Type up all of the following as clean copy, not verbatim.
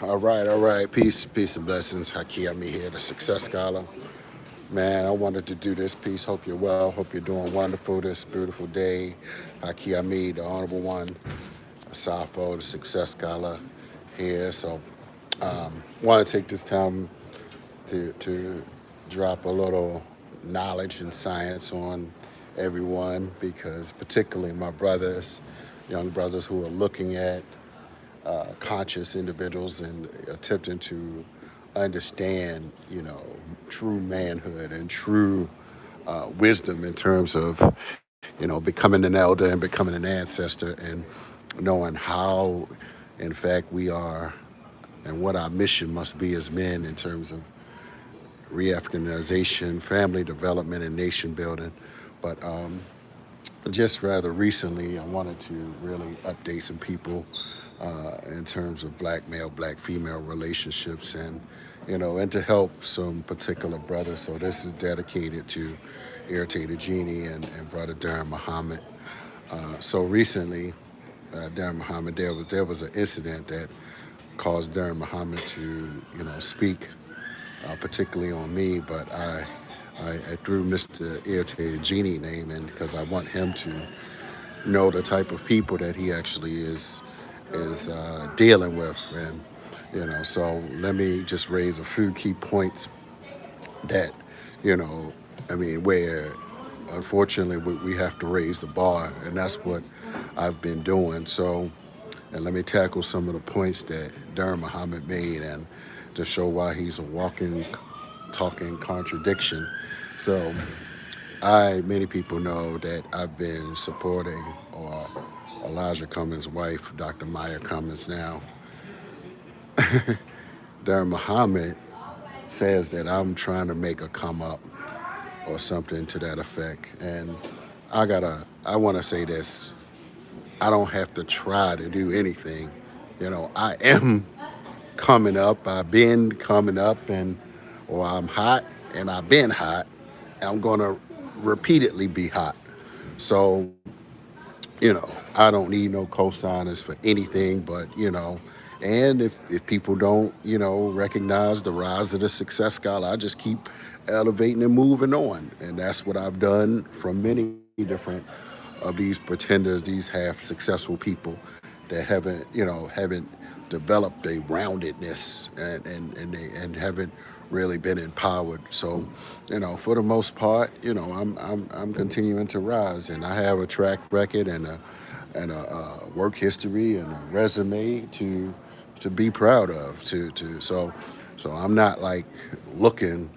All right. Peace and blessings. Haki, I'm here, the Success Scholar. Man, I wanted to do this piece. Hope you're well. Hope you're doing wonderful this beautiful day. Haki Ami, the Honorable One, Asafo, the Success Scholar here. So, want to take this time to drop a little knowledge and science on everyone because, particularly my brothers, young brothers who are looking at conscious individuals and attempting to understand, true manhood and true wisdom in terms of, becoming an elder and becoming an ancestor and knowing how, in fact, we are and what our mission must be as men in terms of re-Africanization, family development, and nation building. But just rather recently, I wanted to really update some people in terms of black male, black female relationships, and to help some particular brothers. So this is dedicated to Irritated Genie and brother Daren Muhammad. So recently, Daren Muhammad, there was an incident that caused Daren Muhammad to speak particularly on me, but I threw Mr. Irritated Genie name in because I want him to know the type of people that he actually is dealing with, and so let me just raise a few key points that you know where unfortunately we have to raise the bar, and that's what I've been doing. So, and let me tackle some of the points that Daren Muhammad made, and to show why he's a walking, talking contradiction. So, many people know that I've been supporting or Elijah Cummings' wife, Dr. Maya Cummings. Now, Daren Muhammad says that I'm trying to make a come up or something to that effect. And I want to say this. I don't have to try to do anything. I am coming up. I've been coming up, or I'm hot and I've been hot. And I'm going to repeatedly be hot. So, I don't need no cosigners for anything, but, and if people don't, recognize the rise of the Success Scholar, I just keep elevating and moving on. And that's what I've done from many different of these pretenders, these half successful people that haven't developed a roundedness and haven't really been empowered. So, for the most part, I'm continuing to rise, and I have a track record and a work history and a resume to be proud of. So I'm not like looking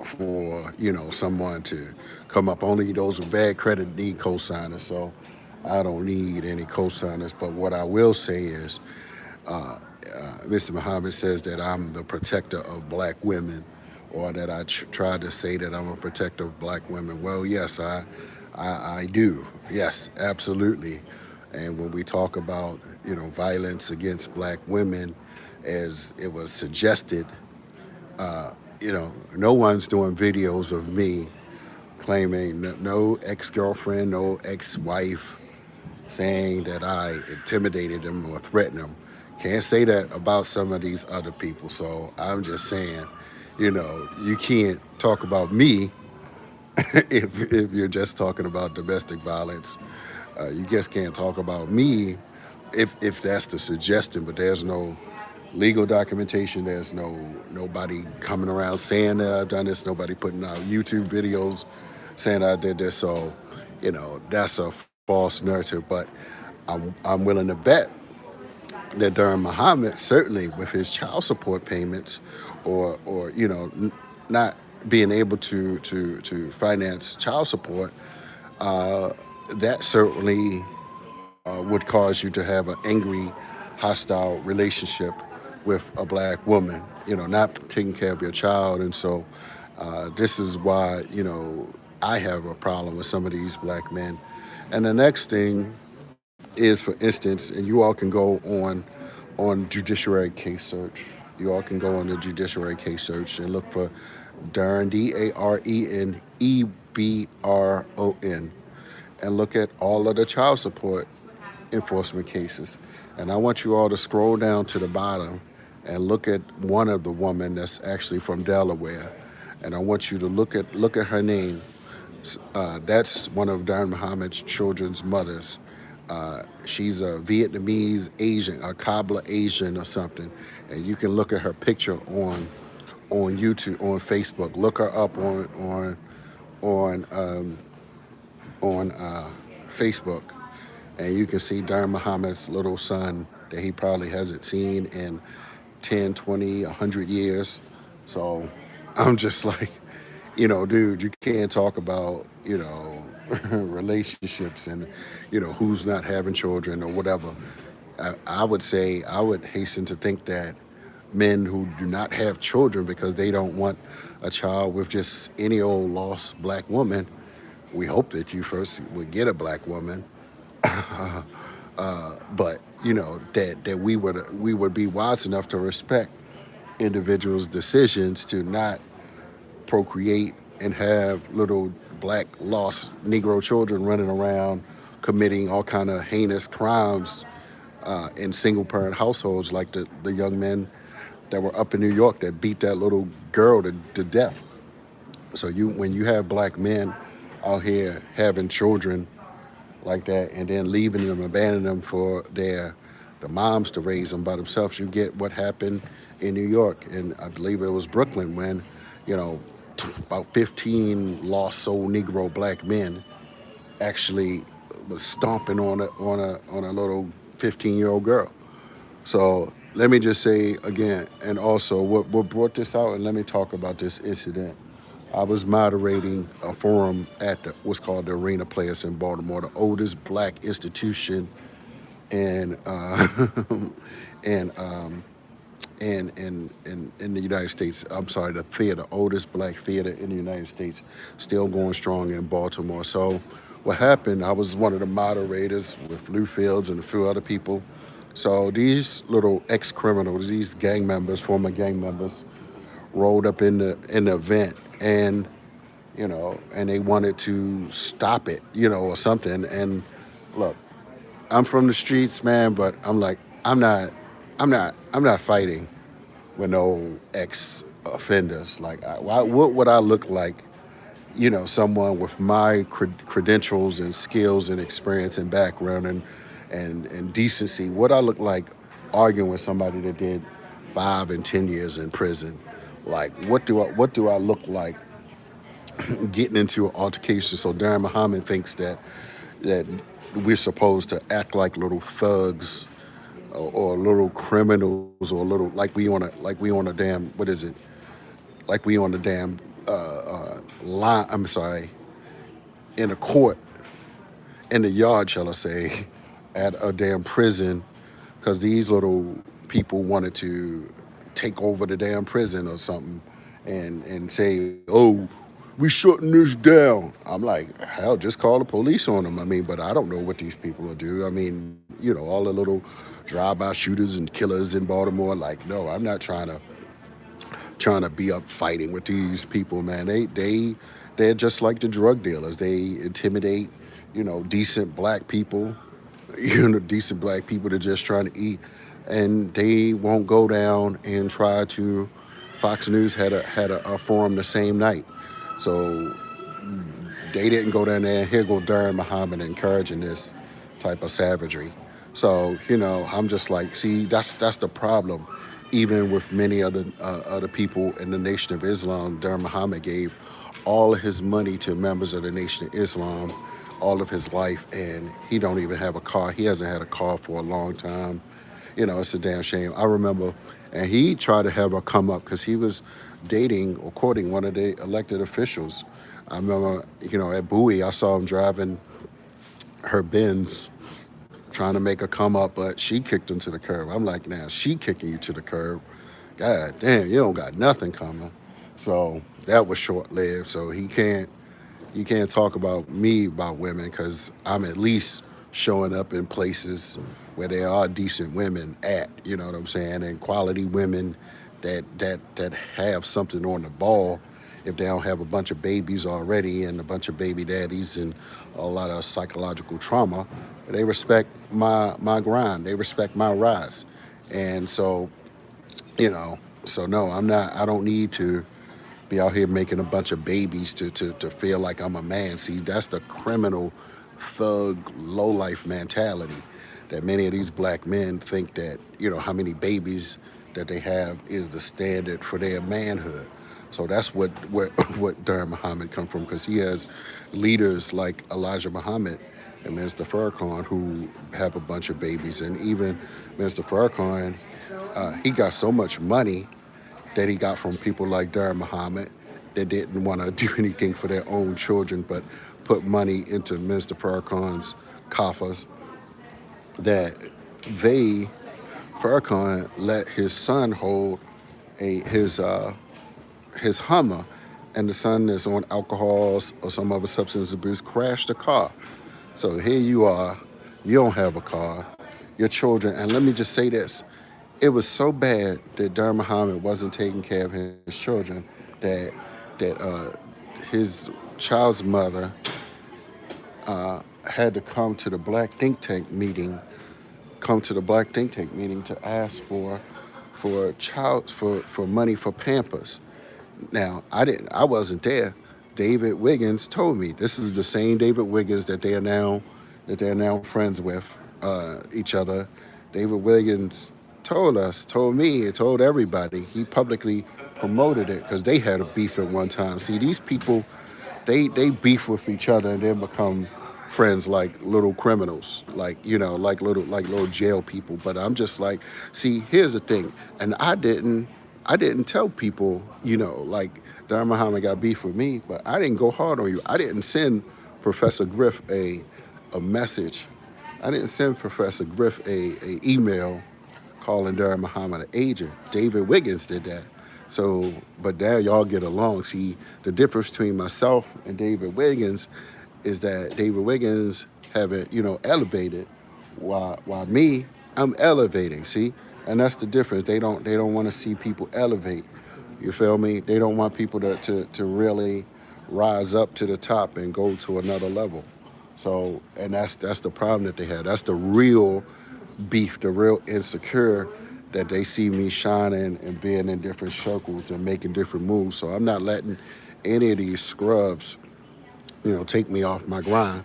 for someone to come up. Only those with bad credit need cosigners. So I don't need any cosigners. But what I will say is, Mr. Muhammad says that I'm the protector of black women, or that I tried to say that I'm a protector of black women. Well, yes, I do. Yes, absolutely. And when we talk about violence against black women, as it was suggested, no one's doing videos of me claiming no ex-girlfriend, no ex-wife saying that I intimidated them or threatened them. Can't say that about some of these other people. So I'm just saying, you can't talk about me if you're just talking about domestic violence. You just can't talk about me if that's the suggestion, but there's no legal documentation. There's nobody coming around saying that I've done this. Nobody putting out YouTube videos saying I did this. So, that's a false narrative. But I'm willing to bet that Daren Muhammad, certainly with his child support payments, or not being able to finance child support, that certainly would cause you to have an angry, hostile relationship with a black woman, not taking care of your child. And so this is why, I have a problem with some of these black men. And the next thing is, for instance, and you all can go on judiciary case search. You all can go on the judiciary case search and look for Daren, Darenebron, and look at all of the child support enforcement cases. And I want you all to scroll down to the bottom and look at one of the women that's actually from Delaware, and I want you to look at her name. That's one of Daren Muhammad's children's mothers. She's a Vietnamese Asian, a cobbler Asian or something, and you can look at her picture on YouTube, on Facebook. Look her up on on Facebook, and you can see Daren Muhammad's little son that he probably hasn't seen in 10, 20, 100 years. So I'm just like, dude, you can't talk about, relationships and, who's not having children or whatever. I would say, I would hasten to think that men who do not have children because they don't want a child with just any old lost black woman, we hope that you first would get a black woman, but that we would be wise enough to respect individuals' decisions to not procreate and have little black lost Negro children running around committing all kind of heinous crimes in single parent households, like the young men that were up in New York that beat that little girl to death. So when you have black men out here having children like that and then leaving them, abandoning them for the moms to raise them by themselves, you get what happened in New York, and I believe it was Brooklyn, when you know about 15 lost soul Negro black men actually was stomping on a little 15-year-old girl. So let me just say again, and also what brought this out, and let me talk about this incident. I was moderating a forum at what's called the Arena Players in Baltimore, the oldest black institution in in in the United States. I'm sorry, the theater, oldest black theater in the United States, still going strong in Baltimore. So what happened? I was one of the moderators with Lou Fields and a few other people. So these little ex-criminals, these gang members, former gang members, rolled up in the event, and and they wanted to stop it, or something. And look, I'm from the streets, man, but I'm like, I'm not fighting with no ex offenders. Like, what would I look like? Someone with my credentials and skills and experience and background and decency. What I look like arguing with somebody that did 5 and 10 years in prison? Like, what do I look like getting into an altercation? So Daren Muhammad thinks that we're supposed to act like little thugs, or little criminals, or little, like we on a damn, what is it? Like we on a damn line. I'm sorry, in a court, in the yard, shall I say, at a damn prison, because these little people wanted to take over the damn prison or something, and say, oh, we shutting this down. I'm like, hell, just call the police on them. I mean, but I don't know what these people will do. I mean, all the little drive-by shooters and killers in Baltimore. Like, no, I'm not trying to be up fighting with these people, man. They're just like the drug dealers. They intimidate, decent black people, decent black people that are just trying to eat, and they won't go down and try to. Fox News had a forum the same night, so they didn't go down there. And here go Daren Muhammad encouraging this type of savagery. So I'm just like, see, that's the problem. Even with many other people in the Nation of Islam, Daren Muhammad gave all of his money to members of the Nation of Islam all of his life, and he don't even have a car. He hasn't had a car for a long time. It's a damn shame. I remember, and he tried to have her come up because he was dating or courting one of the elected officials. I remember, at Bowie, I saw him driving her Benz, trying to make her come up, but she kicked him to the curb. I'm like, now she kicking you to the curb. God damn, you don't got nothing coming. So that was short lived. So you can't talk about me about women, because I'm at least showing up in places where there are decent women at, you know what I'm saying, and quality women that have something on the ball. If they don't have a bunch of babies already and a bunch of baby daddies and a lot of psychological trauma, they respect my grind. They respect my rise. And so you know. So no, I'm not. I don't need to be out here making a bunch of babies to feel like I'm a man. See, that's the criminal, thug, low life mentality that many of these black men think that how many babies that they have is the standard for their manhood. So that's what what Daren Muhammad come from, because he has leaders like Elijah Muhammad and Mr. Farrakhan who have a bunch of babies, and even Mr. Farrakhan, he got so much money that he got from people like Daren Muhammad that didn't want to do anything for their own children, but put money into Mr. Farrakhan's coffers. That they Farrakhan let his son hold a his Hummer, and the son is on alcohol or some other substance abuse, crashed the car. So here you are, you don't have a car, your children, and let me just say this: it was so bad that Dar Muhammad wasn't taking care of his children that that his child's mother had to come to the black think tank meeting to ask for money for Pampers. Now, I wasn't there. David Wiggins told me this is the same David Wiggins that they're now friends with each other. David Wiggins told me, told everybody. He publicly promoted it because they had a beef at one time. See, these people, they beef with each other and then become friends like little criminals, like like little jail people. But I'm just like, see, here's the thing, and I didn't tell people, like Dar Muhammad got beef with me, but I didn't go hard on you. I didn't send Professor Griff a message. I didn't send Professor Griff a email calling Dar Muhammad an agent. David Wiggins did that. So, but now y'all get along. See, the difference between myself and David Wiggins is that David Wiggins haven't, elevated, while me, I'm elevating. See, and that's the difference. They don't want to see people elevate. You feel me? They don't want people to really rise up to the top and go to another level. So, and that's the problem that they have. That's the real beef, the real insecure, that they see me shining and being in different circles and making different moves. So I'm not letting any of these scrubs, take me off my grind,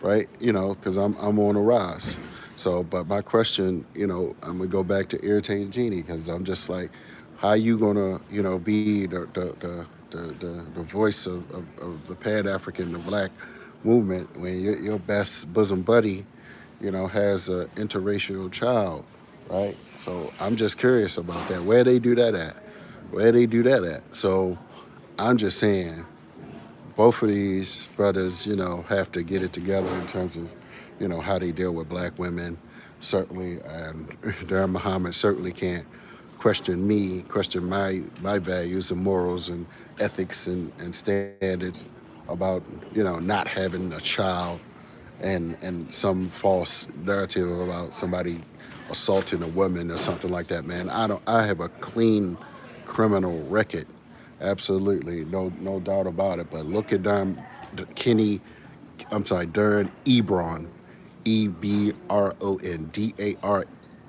right? Because I'm on a rise. So, but my question, I'm gonna go back to Irritated Genie, because I'm just like, how you gonna, be the voice of the Pan African, the Black movement, when your best bosom buddy, has an interracial child, right? So I'm just curious about that. Where they do that at? Where they do that at? So I'm just saying, both of these brothers, have to get it together in terms of, how they deal with black women, certainly. And Darren Muhammad certainly can't question my values and morals and ethics and standards about, not having a child and some false narrative about somebody assaulting a woman or something like that, man. I have a clean criminal record. Absolutely, no doubt about it. But look at Kenny, I'm sorry, Darren Ebron, Ebron,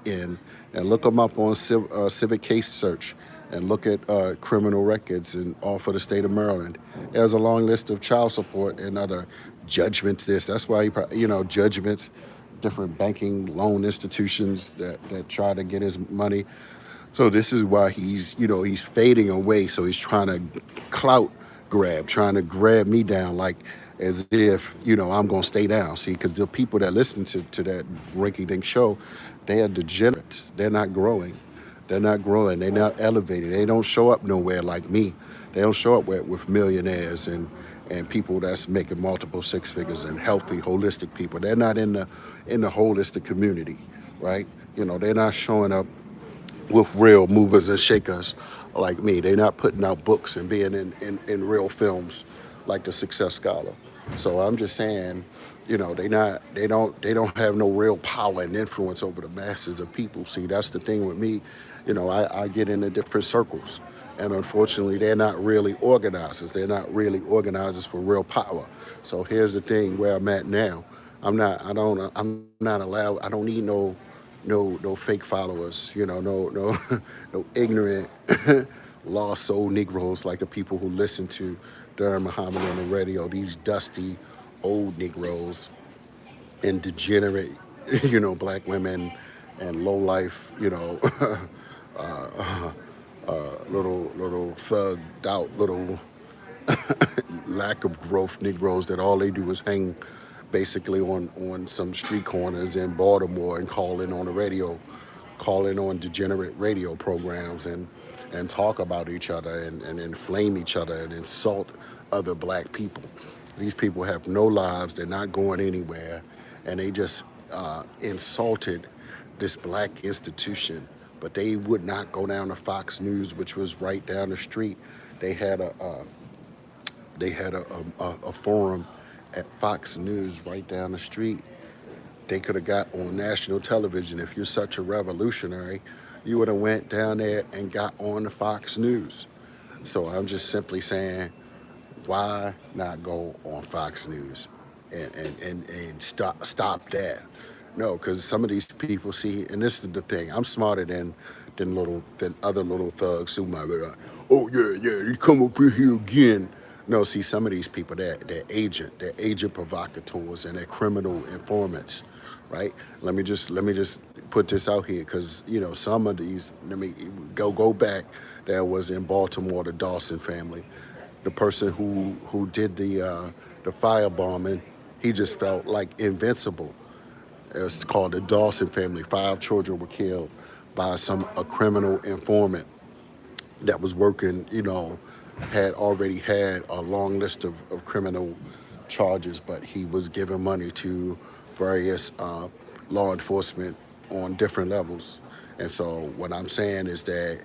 and look them up on Civic Case Search, and look at criminal records and all for the state of Maryland. There's a long list of child support and other judgments. That's why judgments, different banking loan institutions that try to get his money. So this is why he's fading away. So he's trying to clout grab, trying to grab me down, like as if I'm gonna stay down. See, because the people that listen to that rinky-dink show, they are degenerates. They're not growing. They're not growing. They're not elevating. They don't show up nowhere like me. They don't show up with millionaires and people that's making multiple six figures and healthy, holistic people. They're not in the holistic community, right? They're not showing up with real movers and shakers like me. They're not putting out books and being in real films like the Success Scholar. So I'm just saying, they don't have no real power and influence over the masses of people. See, that's the thing with me. I get into different circles. And unfortunately, they're not really organizers. They're not really organizers for real power. So here's the thing where I'm at now. I'm not allowed. I don't need no no fake followers, no no ignorant lost soul Negroes like the people who listen to Daren Muhammad on the radio. These dusty old Negroes and degenerate, black women and low life, little thugged out little lack of growth Negroes that all they do is hang basically on some street corners in Baltimore and call in on the radio, call in on degenerate radio programs and talk about each other and inflame each other and insult other black people. These people have no lives, they're not going anywhere, and they just insulted this black institution. But they would not go down to Fox News, which was right down the street. They had a forum at Fox News right down the street. They could have got on national television. If you're such a revolutionary, you would have went down there and got on the Fox News. So I'm just simply saying, why not go on Fox News and stop that? No, because some of these people see, and this is the thing, I'm smarter than other little thugs who might be like, oh yeah, you come up in here again. No, see, some of these people, they're agent provocateurs and they're criminal informants, right? Let me just put this out here, because some of these. Let me go back. That was in Baltimore, the Dawson family, the person who did the firebombing. He just felt like invincible. It's called the Dawson family. 5 children were killed by a criminal informant that was working, had already had a long list of criminal charges, but he was giving money to various law enforcement on different levels. And so what I'm saying is that,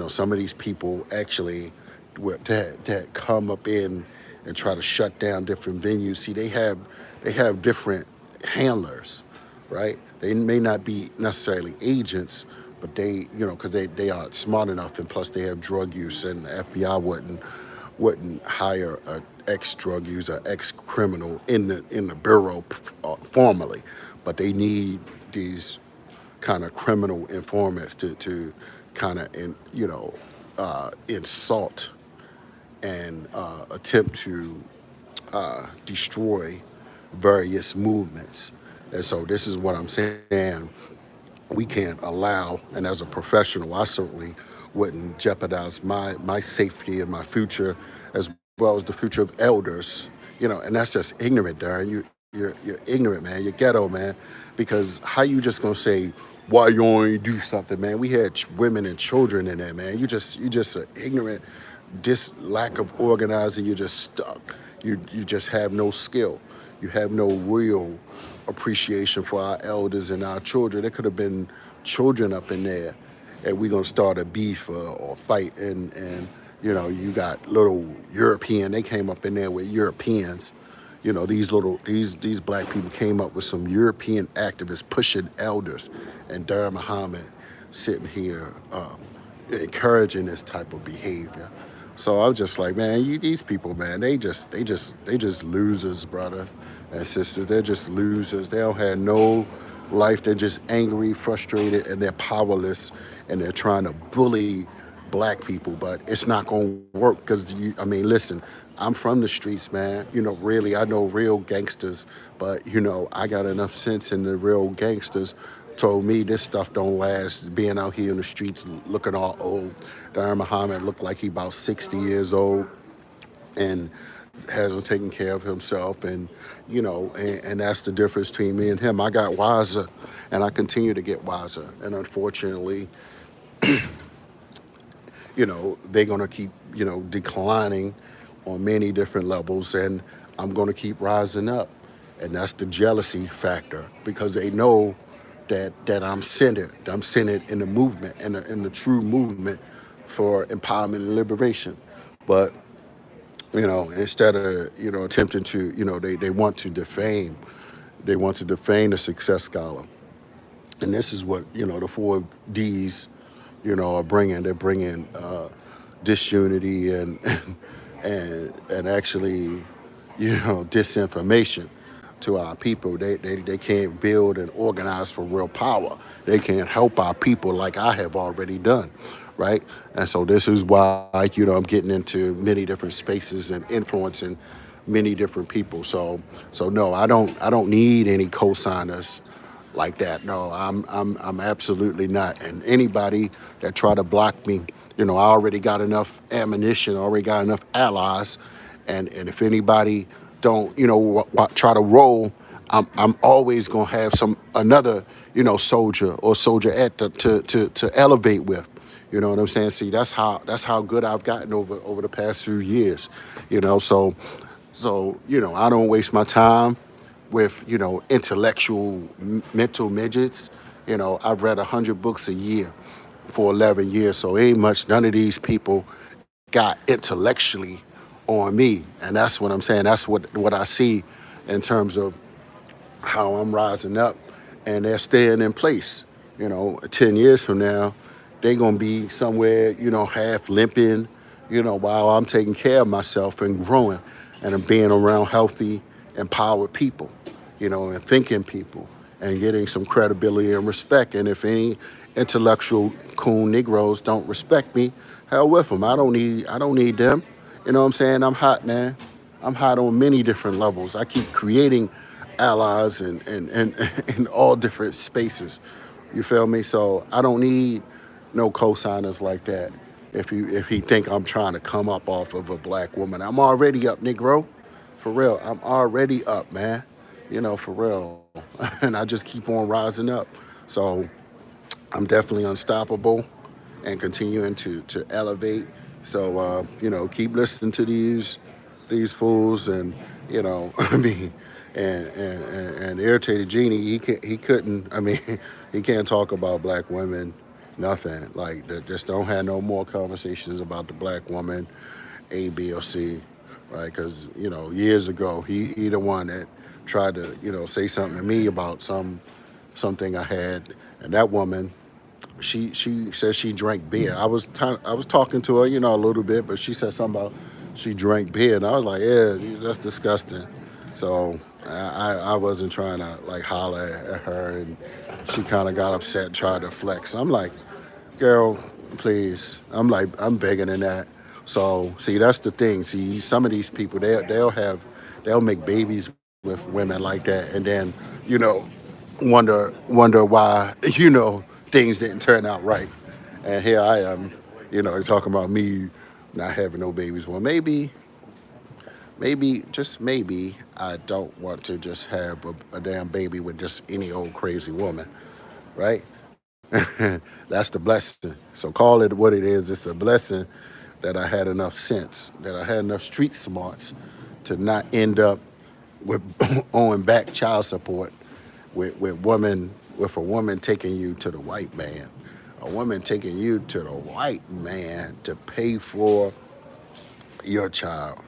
some of these people actually that come up in and try to shut down different venues. See, they have different handlers, right? They may not be necessarily agents, but because they are smart enough, and plus they have drug use, and the FBI wouldn't hire an ex-drug user, ex-criminal in the bureau formally, but they need these kind of criminal informants to kind of insult and attempt to destroy various movements. And so this is what I'm saying. We can't allow, and as a professional, I certainly wouldn't jeopardize my safety and my future, as well as the future of elders. And that's just ignorant, Darren. You're ignorant, man. You're ghetto, man. Because how you just gonna say why you only do something, man? We had women and children in there, man. You just are ignorant. This lack of organizing, you're just stuck. You just have no skill. You have no real appreciation for our elders and our children. There could have been children up in there, and we're gonna start a beef or fight, and you got little European. They came up in there with Europeans. These black people came up with some European activists pushing elders, and Daren Muhammad sitting here encouraging this type of behavior. So I'm just like, man, these people, man, they just losers, brother and sisters. They're just losers. They don't have no life. They're just angry, frustrated, and they're powerless, and they're trying to bully black people, but it's not gonna work because listen, I'm from the streets, man. Really, I know real gangsters, but I got enough sense, and the real gangsters told me this stuff don't last. Being out here in the streets looking all old. Daren Muhammad looked like he about 60 years old and hasn't taken care of himself, and that's the difference between me and him. I got wiser, and I continue to get wiser, and unfortunately, they're going to keep, declining on many different levels, and I'm going to keep rising up. And that's the jealousy factor, because they know that I'm centered. I'm centered in the movement, in the true movement for empowerment and liberation. But, instead of, attempting to, they want to defame. They want to defame the success scholar. And this is what, the 4 Ds, are bringing. They're bringing disunity and actually, disinformation to our people. They can't build and organize for real power. They can't help our people like I have already done, right? And so this is why, I'm getting into many different spaces and influencing many different people. So no, I don't need any co-signers like that. No, I'm absolutely not. And anybody that try to block me, I already got enough ammunition, already got enough allies, and if anybody don't, try to roll, I'm always gonna have some another, soldier or soldier at to elevate with. You know what I'm saying? See, that's how good I've gotten over the past few years. So I don't waste my time with intellectual mental midgets. I've read 100 books a year for 11 years, so ain't much none of these people got intellectually on me, and that's what I'm saying. That's what I see in terms of how I'm rising up, and they're staying in place. 10 years from now, they're gonna be somewhere, half limping, while I'm taking care of myself and growing, and I'm being around healthy, empowered people, and thinking people, and getting some credibility and respect. And if any intellectual coon Negroes don't respect me, hell with them. I don't need them. You know what I'm saying? I'm hot, man. I'm hot on many different levels. I keep creating allies and in all different spaces. You feel me? So I don't need no co-signers like that. If he think I'm trying to come up off of a black woman, I'm already up, Negro. For real, I'm already up, man. For real. And I just keep on rising up. So I'm definitely unstoppable and continuing to elevate. So keep listening to these fools, and I mean, and Irritated Genie, he couldn't. I mean, he can't talk about black women, nothing like that. Just don't have no more conversations about the black woman, A, B, or C, right? Because years ago, he the one that tried to say something to me about something I had, and that woman, she said she drank beer. I was talking to her, a little bit, but she said something about she drank beer, and I was like, yeah, that's disgusting. So I wasn't trying to like holler at her, and she kind of got upset, tried to flex. I'm like, girl, please. I'm like, I'm bigger than that. So see, that's the thing. See, some of these people, they'll make babies with women like that, and then you know wonder why things didn't turn out right. And here I am, talking about me not having no babies. Well, maybe, just maybe, I don't want to just have a damn baby with just any old crazy woman, right? That's the blessing. So call it what it is. It's a blessing that I had enough sense, that I had enough street smarts to not end up with owing back child support with a woman taking you to the white man, a woman taking you to the white man to pay for your child.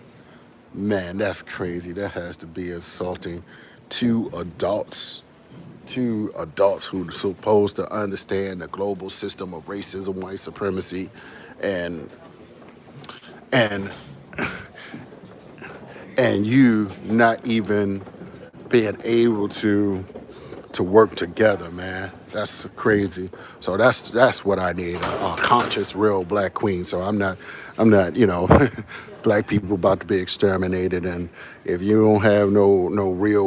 Man, that's crazy. That has to be insulting to adults. To adults who are supposed to understand the global system of racism, white supremacy, and and and you not even being able to work together, man. That's crazy. So that's what I need, a conscious, real black queen. So I'm not, black people about to be exterminated, and if you don't have no real